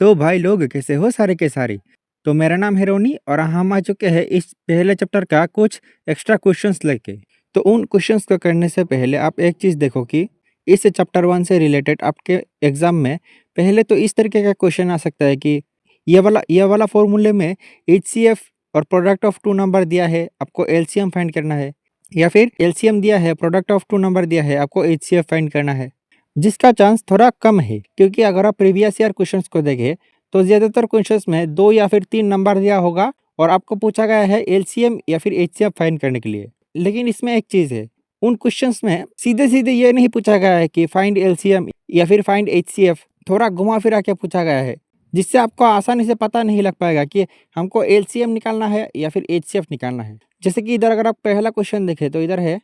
तो भाई लोग कैसे हो सारे के सारे। तो मेरा नाम है रोनी और हम आ चुके हैं इस पहले चैप्टर का कुछ एक्स्ट्रा क्वेश्चंस लेके। तो उन क्वेश्चंस को करने से पहले आप एक चीज़ देखो कि इस चैप्टर 1 से रिलेटेड आपके एग्जाम में पहले तो इस तरीके का क्वेश्चन आ सकता है कि ये वाला फॉर्मूले में एचसीएफ और प्रोडक्ट ऑफ टू नंबर दिया है, आपको एलसीएम फाइंड करना है। या फिर एलसीएम दिया है, प्रोडक्ट ऑफ टू नंबर दिया है, आपको एचसीएफ फाइंड करना है। जिसका चांस थोड़ा कम है, क्योंकि अगर आप प्रीवियस ईयर क्वेश्चंस को देखें तो ज़्यादातर क्वेश्चंस में 2 या फिर 3 नंबर दिया होगा और आपको पूछा गया है एलसीएम या फिर एचसीएफ फाइंड करने के लिए। लेकिन इसमें एक चीज़ है, उन क्वेश्चंस में सीधे-सीधे ये नहीं पूछा गया है कि फाइंड एलसीएम या फिर फाइंड एचसीएफ, थोड़ा घुमा-फिरा के पूछा गया है, जिससे आपको आसानी से पता नहीं लग पाएगा कि हमको एलसीएम निकालना है या फिर एचसीएफ निकालना है। जैसे कि इधर अगर आप पहला क्वेश्चन देखें तो इधर है,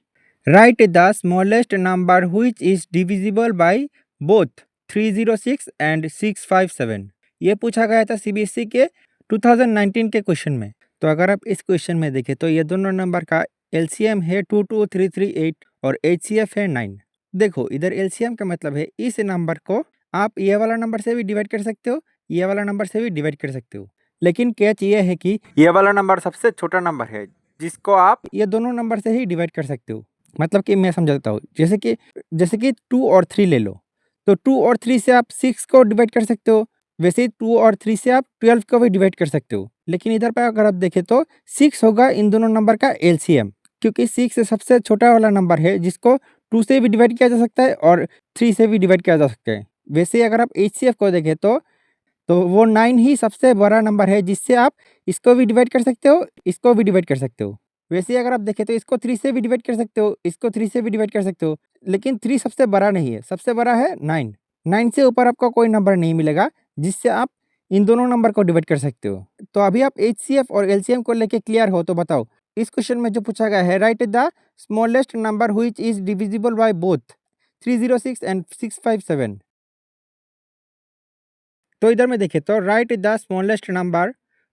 right the smallest number which is divisible by both 306 and 657। ये पूछा गया था सीबीएसई के 2019 के क्वेश्चन में। तो अगर आप इस क्वेश्चन में देखें तो ये दोनों नंबर का एलसीएम है 22338 और एचसीएफ है 9। देखो इधर एलसीएम का मतलब है इस नंबर को आप ये वाला नंबर से भी डिवाइड कर सकते हो, ये वाला नंबर से भी डिवाइड कर सकते हो। लेकिन कैच ये है कि ये वाला नंबर सबसे छोटा नंबर है जिसको आप ये दोनों नंबर से ही डिवाइड कर सकते हो। मतलब कि मैं समझाता हूँ, जैसे कि 2 और 3 ले लो, तो 2 और 3 से आप 6 को डिवाइड कर सकते हो, वैसे ही 2 और 3 से आप 12 को भी डिवाइड कर सकते हो। लेकिन इधर पे अगर आप देखें तो 6 होगा इन दोनों नंबर का एलसीएम, क्योंकि 6 सबसे छोटा वाला नंबर है जिसको 2 से भी डिवाइड किया जा सकता है और 3 से भी डिवाइड किया जा सकता है। वैसे ही अगर आप एचसीएफ को देखें तो वो 9 ही सबसे बड़ा नंबर है जिससे आप इसको भी डिवाइड कर सकते हो, इसको भी डिवाइड कर सकते हो। वैसे ही अगर आप देखें तो इसको 3 से भी डिवाइड कर सकते हो, इसको 3 से भी डिवाइड कर सकते हो, लेकिन 3 सबसे बड़ा नहीं है, सबसे बड़ा है 9। 9 से ऊपर आपको कोई नंबर नहीं मिलेगा जिससे आप इन दोनों नंबर को डिवाइड कर सकते हो। तो अभी आप एचसीएफ और एलसीएम को लेके क्लियर हो तो बताओ, इस क्वेश्चन में जो पूछा गया है, right the smallest number which is divisible by both 306 and 657। तो इधर में देखें तो राइट द स्मॉलेस्ट नंबर,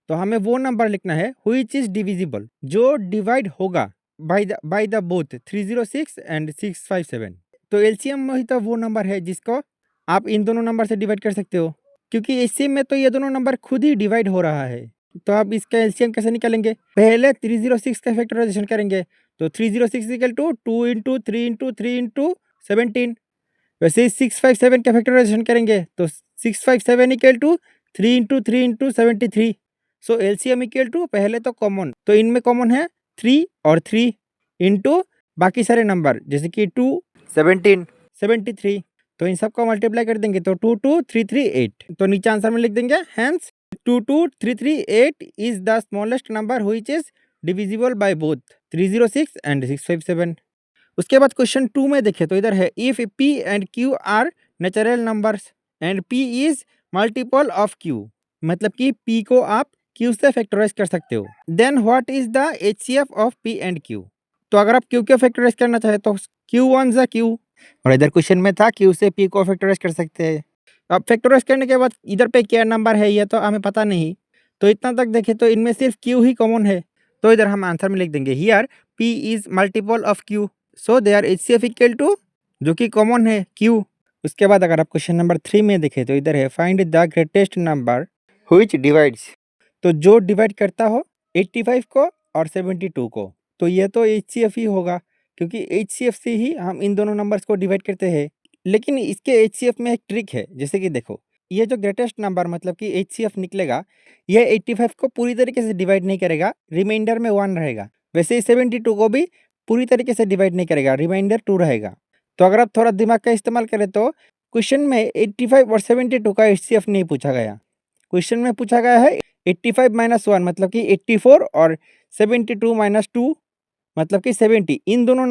तो हमें वो नंबर लिखना है व्हिच इज डिविजिबल, जो डिवाइड होगा बाय द बोथ 306 एंड 657। तो एलसीएम में ही तो वो नंबर है जिसको आप इन दोनों नंबर से डिवाइड कर सकते हो, क्योंकि एलसीएम में तो ये दोनों नंबर खुद ही डिवाइड हो रहा है। तो आप इसका एलसीएम कैसे निकालेंगे, पहले 306 का फैक्टराइजेशन करेंगे, तो 306 equal to 2 into 3 into 3 into 17। वैसे ही 657 का फैक्टराइजेशन करेंगे तो 657 equal to 3 into 3 into 73। So LCM equal to, पहले तो कॉमन, तो इनमें कॉमन है 3 और 3 इंटू बाकी सारे नंबर जैसे कि 2 17 73। तो इन सबको मल्टीप्लाई कर देंगे तो 22338, तो नीचे आंसर में लिख देंगे hence 22338 is the smallest number which is divisible by both 306 and 657। उसके बाद क्वेश्चन 2 में देखें तो इधर है, if P and Q R natural numbers and P is multiple of Q, मतलब कि पी को आप क्यू से फैक्टराइज कर सकते हो, then what is the HCF of P and Q. तो अगर आप क्यू को फैक्टराइज करना चाहे तो क्यू वन जा क्यू, और इधर क्वेश्चन में था क्यू से पी को फैक्टराइज कर सकते हैं। अब फैक्टराइज करने के बाद इधर पे क्या नंबर है ये तो हमें पता नहीं, तो इतना तक देखें तो इनमें सिर्फ क्यू ही कॉमन है, तो इधर हम आंसर में लिख देंगे here P is multiple of Q, so there HCF equal to, जो कि कॉमन है क्यू। उसके बाद अगर आप क्वेश्चन नंबर 3 में देखें तो इधर है, find the greatest number which divides, तो जो डिवाइड करता हो 85 को और 72 को, तो ये तो एचसीएफ ही होगा, क्योंकि एचसीएफ से ही हम इन दोनों नंबर्स को डिवाइड करते हैं। लेकिन इसके एचसीएफ में एक ट्रिक है, जैसे कि देखो ये जो ग्रेटेस्ट नंबर मतलब कि एचसीएफ निकलेगा, ये 85 को पूरी तरीके से डिवाइड नहीं करेगा, रिमाइंडर में 1 रहेगा। वैसे ही 72 को भी पूरी तरीके से डिवाइड नहीं करेगा, रिमाइंडर 2 रहेगा। तो अगर आप थोड़ा दिमाग का इस्तेमाल करें तो क्वेश्चन में 85 और 72 का एचसीएफ नहीं पूछा गया, क्वेश्चन में पूछा गया है 85 माइनस 1 मतलब कि 84 और 72 माइनस 2 मतलब कि 70, इन दोनों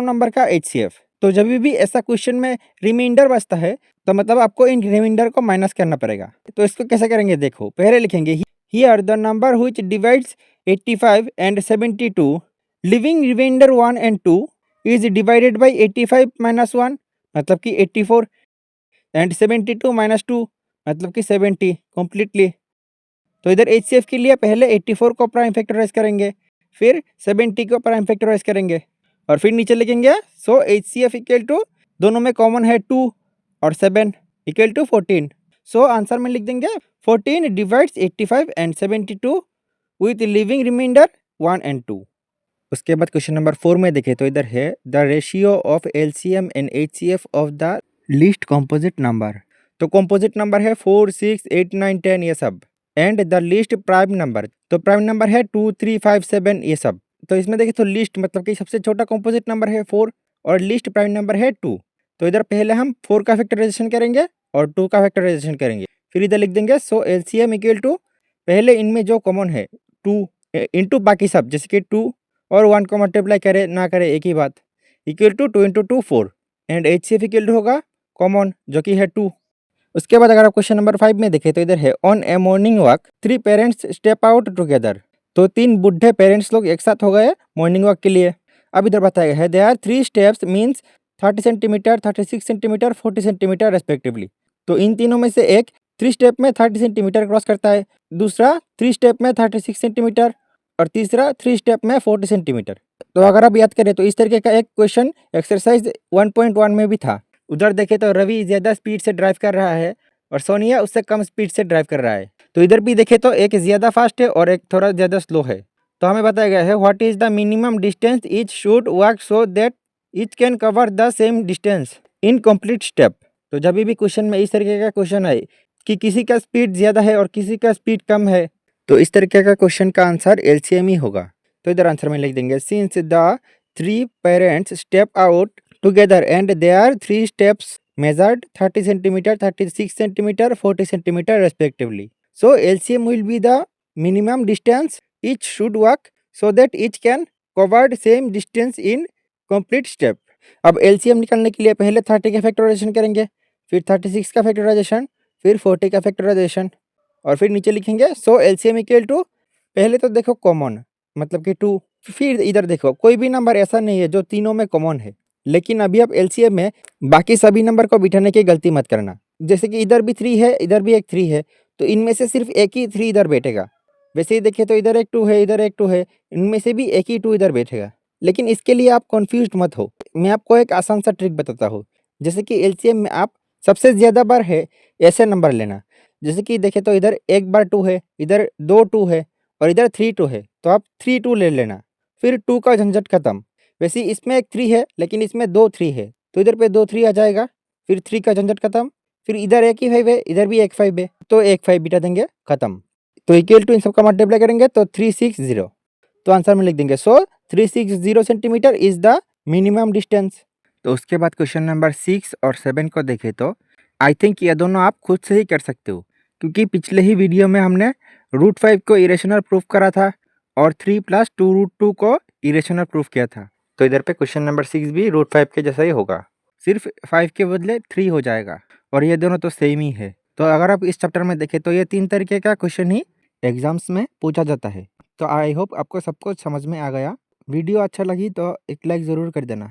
नंबर का एचसीएफ। तो जब भी ऐसा क्वेश्चन में रिमाइंडर बचता है तो मतलब आपको इन रिमाइंडर को माइनस करना पड़ेगा। तो इसको कैसे करेंगे, देखो पहले लिखेंगे here the number which divides 85 and 72 leaving remainder 1 and 2 is divided by 85 minus 1 मतलब कि 84 एंड 72 माइनस 2 मतलब कि 70 कंप्लीटली। तो इधर एचसीएफ के लिए पहले 84 को प्राइम फैक्टराइज करेंगे, फिर 70 को प्राइम फैक्टराइज करेंगे और फिर नीचे लिखेंगे, सो एचसीएफ इक्वल टू, दोनों में कॉमन है 2 और 7 इक्वल टू 14। सो आंसर में लिख देंगे 14 divides 85 and 72 with leaving remainder 1 and 2। उसके बाद क्वेश्चन नंबर 4 में देखें तो इधर है the ratio of LCM and HCF of the least composite number. तो कंपोजिट नंबर है 4, 6, 8, 9, 10 ये सब, and the least prime number, तो प्राइम नंबर है 2, 3, 5, 7 ये सब। तो इसमें देखिए तो लिस्ट मतलब कि सबसे छोटा कंपोजिट नंबर है 4 और लिस्ट प्राइम नंबर है 2। तो इधर पहले हम 4 का फैक्टराइजेशन करेंगे और 2 का फैक्टराइजेशन करेंगे, फिर इधर लिख देंगे सो एलसीएम इक्वल टू, पहले इनमें जो कॉमन है 2 इंटू बाकी सब, जैसे कि 2 और 1 को मल्टीप्लाई करे ना करे एक ही बात, equal to 2 into 2 4, and HCF equal to होगा कॉमन जो कि है 2। उसके बाद अगर आप क्वेश्चन नंबर 5 में देखें तो इधर है on A morning walk 3 parents step out together. तो 3 बुढ़े पेरेंट्स लोग एक साथ हो गए मॉर्निंग वॉक के लिए। अब इधर बताया गया है they are 3 steps means 30 centimetre, 36 centimetre, 40 centimetre respectively. तो इन तीनों में से एक 3 स्टेप में 30 सेंटीमीटर क्रॉस करता है, दूसरा 3 स्टेप में 36 सेंटीमीटर और तीसरा 3 स्टेप में 40 सेंटीमीटर। तो अगर आप याद करें तो इस तरीके का एक क्वेश्चन एक्सरसाइज 1.1 में भी था। उधर देखे तो रवि ज़्यादा स्पीड से ड्राइव कर रहा है और सोनिया उससे कम स्पीड से ड्राइव कर रहा है। तो इधर भी देखे तो एक ज़्यादा फास्ट है और एक थोड़ा ज़्यादा स्लो है। तो हमें बताया गया है what is the minimum distance each should walk so that each can cover the same distance in complete step. तो जब भी क्वेश्चन में इस तरीके का क्वेश्चन आए कि किसी का स्पीड ज़्यादा है और किसी का स्पीड कम है, तो इस तरीके का क्वेश्चन का आंसर एलसीएम ही होगा। तो इधर आंसर में लिख देंगे since the 3 parents step out together and they are 3 steps measured 30 centimeter, 36 centimeter, 40 centimeter respectively. So LCM will be the minimum distance each should walk so that each can cover same distance in complete step. अब LCM निकालने के लिए पहले 30 का factorization करेंगे, फिर 36 का factorisation, फिर 40 का फैक्टराइजेशन और फिर नीचे लिखेंगे सो LCM इक्वल टू, पहले तो देखो कॉमन मतलब कि 2, फिर इधर देखो कोई भी नंबर ऐसा नहीं है जो तीनों में कॉमन है, लेकिन अभी आप एलसीएम में बाकी सभी नंबर को बिठाने की गलती मत करना। जैसे कि इधर भी 3 है, इधर भी एक 3 है, तो इनमें से सिर्फ एक ही 3 इधर बैठेगा। वैसे ही देखें तो इधर एक 2 है, इधर एक 2 है, इनमें से भी एक ही 2 इधर बैठेगा। लेकिन इसके लिए आप कन्फ्यूज्ड मत हो, मैं आपको एक आसान सा ट्रिक बताता हूँ। जैसे कि एलसीएम में आप सबसे ज़्यादा बार है ऐसे नंबर लेना, जैसे कि देखें तो इधर एक बार 2 है, इधर 2 2 है और इधर 3 2 है, तो आप 3 2 ले लेना, फिर 2 का झंझट खत्म। वैसे ही इसमें एक 3 है लेकिन इसमें 2 3 है, तो इधर पे 2 3 आ जाएगा, फिर 3 का झंझट खत्म, फिर इधर एक ही 5 है, इधर भी एक 5 है, तो एक 5 बिठा देंगे खत्म। तो इक्वल टू इन सबका मल्टीप्लाई करेंगे तो 360, तो आंसर में लिख देंगे सो 360 centimetre is the minimum distance. तो उसके बाद क्वेश्चन नंबर 6 और 7 को देखें तो आई थिंक ये दोनों आप खुद से ही कर सकते हो, क्योंकि पिछले ही वीडियो में हमने √5 को इरेशनल प्रूफ करा था और 3 + 2√2 को इरेशनल प्रूफ किया था। तो इधर पे क्वेश्चन नंबर 6 भी √5 के जैसा ही होगा, सिर्फ 5 के बदले 3 हो जाएगा और ये दोनों तो सेम ही है। तो अगर आप इस चैप्टर में देखें तो ये 3 तरीके का क्वेश्चन ही एग्जाम्स में पूछा जाता है। तो आई होप आपको सब कुछ समझ में आ गया। वीडियो अच्छा लगी तो एक लाइक ज़रूर कर देना।